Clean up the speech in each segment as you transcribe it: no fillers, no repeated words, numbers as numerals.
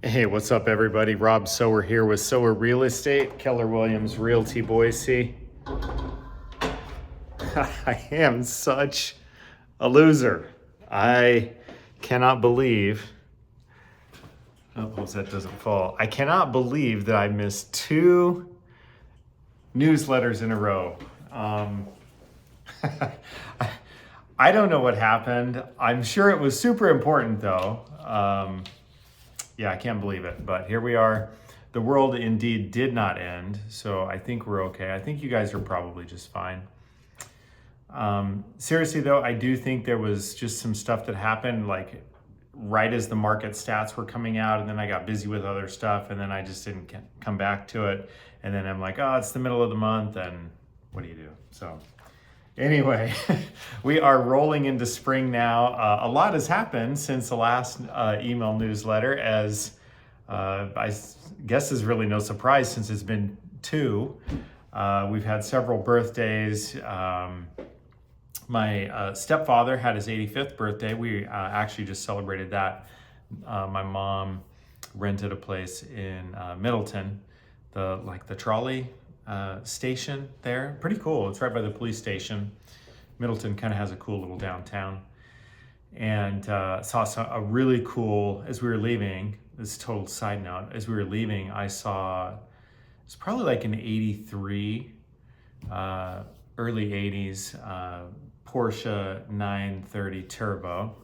Hey, what's up, everybody? Rob Sower here with Sower Real Estate, Keller Williams Realty Boise. I am such a loser. I cannot believe, that doesn't fall. I cannot believe that I missed two newsletters in a row. I don't know what happened. I'm sure it was super important though. Yeah, I can't believe it, but here we are. The world indeed did not end, so I think we're okay. I think you guys are probably just fine. Seriously though, I do think there was just some stuff that happened like right as the market stats were coming out, and then I got busy with other stuff, and then I just didn't come back to it. And then I'm like, oh, it's the middle of the month, and what do you do? So anyway, we are rolling into spring now. A lot has happened since the last email newsletter, as I guess is really no surprise since it's been two. We've had several birthdays. My stepfather had his 85th birthday. We actually just celebrated that. My mom rented a place in Middleton, the trolley station there. Pretty cool. It's right by the police station. Middleton kind of has a cool little downtown. And saw a really cool, as we were leaving, this is a total side note, as we were leaving, I saw, it's probably like an 83, early 80s Porsche 930 Turbo,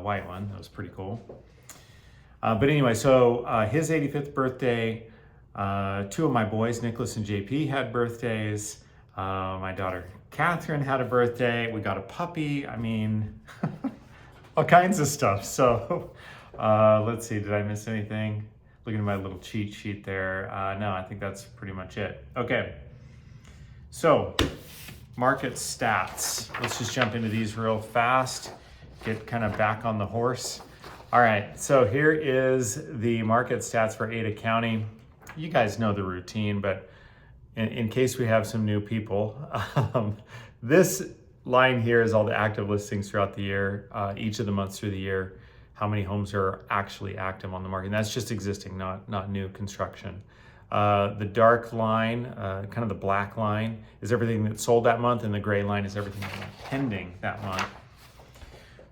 white one. That was pretty cool. But anyway, so his 85th birthday, two of my boys, Nicholas and JP, had birthdays. My daughter Catherine had a birthday. We got a puppy. I mean, all kinds of stuff. So let's see, did I miss anything? Looking at my little cheat sheet there. No, I think that's pretty much it. Okay, so market stats. Let's just jump into these real fast, get kind of back on the horse. All right, so here is the market stats for Ada County. You guys know the routine, but in case we have some new people, this line here is all the active listings throughout the year, each of the months through the year, how many homes are actually active on the market. And that's just existing, not new construction. The dark line, kind of the black line, is everything that sold that month, and the gray line is everything that's pending that month.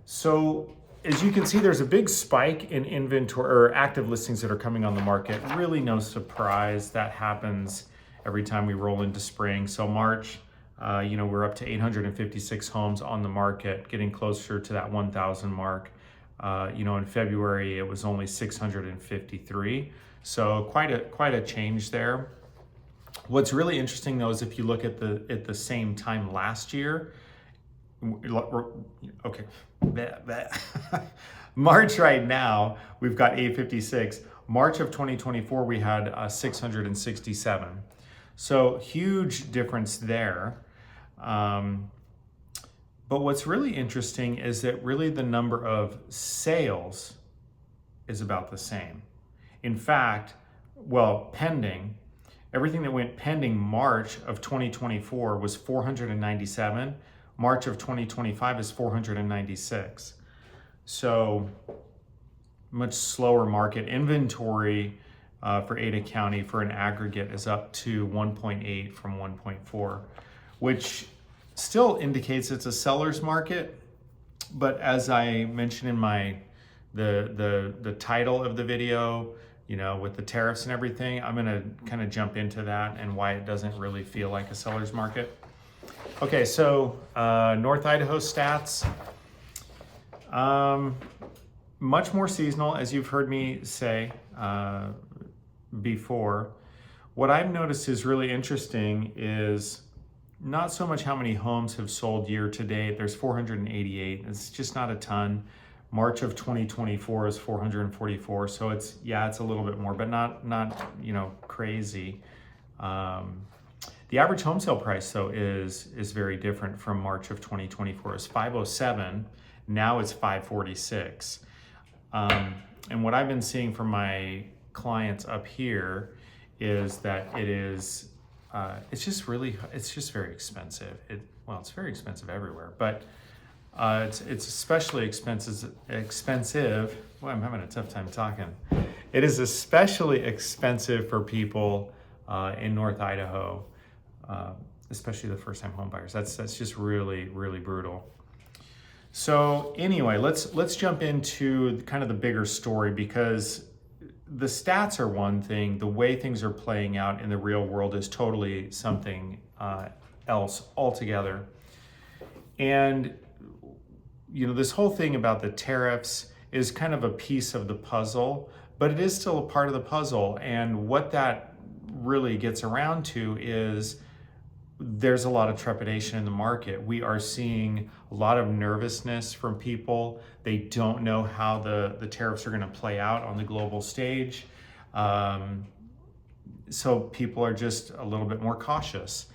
So as you can see, there's a big spike in inventory or active listings that are coming on the market. Really no surprise. That happens every time we roll into spring. So March, we're up to 856 homes on the market, getting closer to that 1,000 mark. In February, it was only 653. So quite a change there. What's really interesting though is if you look at the same time last year, okay, March right now, we've got 856. March of 2024, we had 667. So huge difference there. But what's really interesting is that really the number of sales is about the same. In fact, pending, everything that went pending March of 2024 was 497. March of 2025 is 496. So much slower market. Inventory for Ada County for an aggregate is up to 1.8 from 1.4, which still indicates it's a seller's market. But as I mentioned in the title of the video, with the tariffs and everything, I'm gonna kind of jump into that and why it doesn't really feel like a seller's market. Okay, so North Idaho stats. Much more seasonal, as you've heard me say before. What I've noticed is really interesting is not so much how many homes have sold year to date. There's 488. It's just not a ton. March of 2024 is 444. So it's a little bit more, but not crazy. The average home sale price though is very different from March of 2024. It's 507. Now it's 546. And what I've been seeing from my clients up here is that it's just very expensive. It's very expensive everywhere, but it's especially expensive. Well, I'm having a tough time talking. It is especially expensive for people in North Idaho, especially the first-time home buyers. That's just really, really brutal. So anyway, let's jump into kind of the bigger story, because the stats are one thing. The way things are playing out in the real world is totally something else altogether. And this whole thing about the tariffs is kind of a piece of the puzzle, but it is still a part of the puzzle. And what that really gets around to is there's a lot of trepidation in the market. We are seeing a lot of nervousness from people. They don't know how the tariffs are going to play out on the global stage. So people are just a little bit more cautious.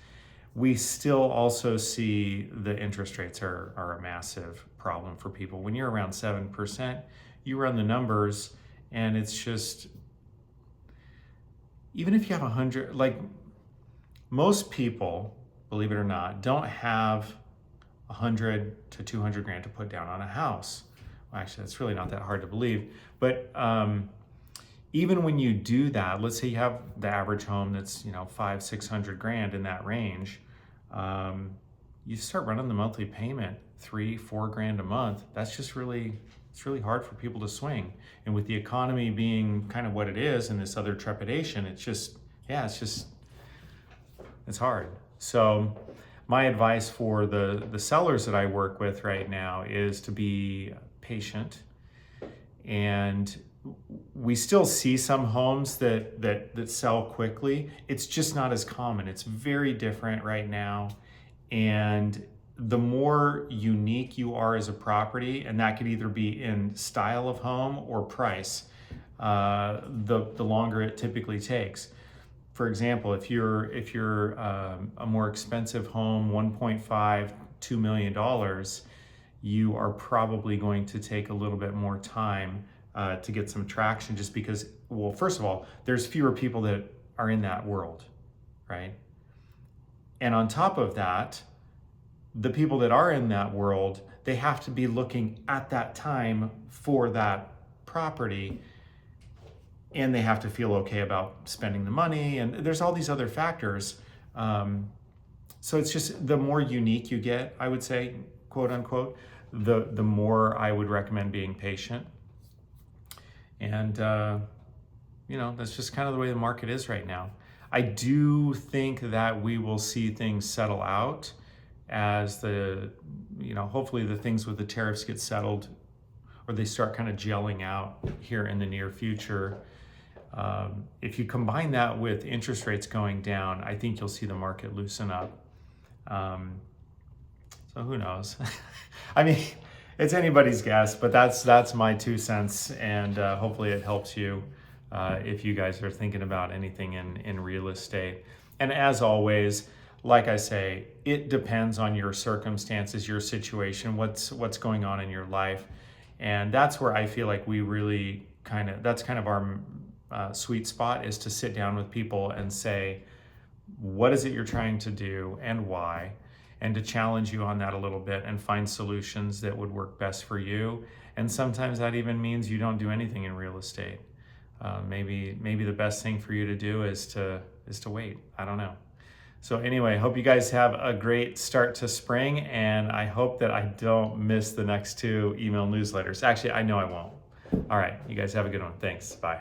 We still also see the interest rates are a massive problem for people. When you're around 7%, you run the numbers and it's just, even if you have 100, like most people, believe it or not, don't have 100 to 200 grand to put down on a house. Well, actually, that's really not that hard to believe. But even when you do that, let's say you have the average home that's 500-600 grand in that range, you start running the monthly payment 3-4 grand a month. That's just it's really hard for people to swing. And with the economy being kind of what it is and this other trepidation, it's hard. So my advice for the sellers that I work with right now is to be patient. And we still see some homes that sell quickly. It's just not as common. It's very different right now. And the more unique you are as a property, and that could either be in style of home or price, the longer it typically takes. For example, if you're a more expensive home, $1.5-2 million, you are probably going to take a little bit more time to get some traction, just because, well, first of all, there's fewer people that are in that world, right? And on top of that, the people that are in that world, they have to be looking at that time for that property, and they have to feel okay about spending the money, and there's all these other factors. So it's just, the more unique you get, I would say, quote unquote, the more I would recommend being patient. And that's just kind of the way the market is right now. I do think that we will see things settle out as hopefully the things with the tariffs get settled, or they start kind of gelling out here in the near future. If you combine that with interest rates going down, I think you'll see the market loosen up. So who knows? I mean, it's anybody's guess, but that's my 2 cents, and hopefully it helps you if you guys are thinking about anything in real estate. And as always, like I say, it depends on your circumstances, your situation, what's going on in your life. And that's where I feel like we really that's kind of our sweet spot, is to sit down with people and say, what is it you're trying to do and why? And to challenge you on that a little bit and find solutions that would work best for you. And sometimes that even means you don't do anything in real estate. Maybe the best thing for you to do is to wait. I don't know. So anyway, hope you guys have a great start to spring, and I hope that I don't miss the next 2 email newsletters. Actually, I know I won't. All right, you guys have a good one. Thanks. Bye.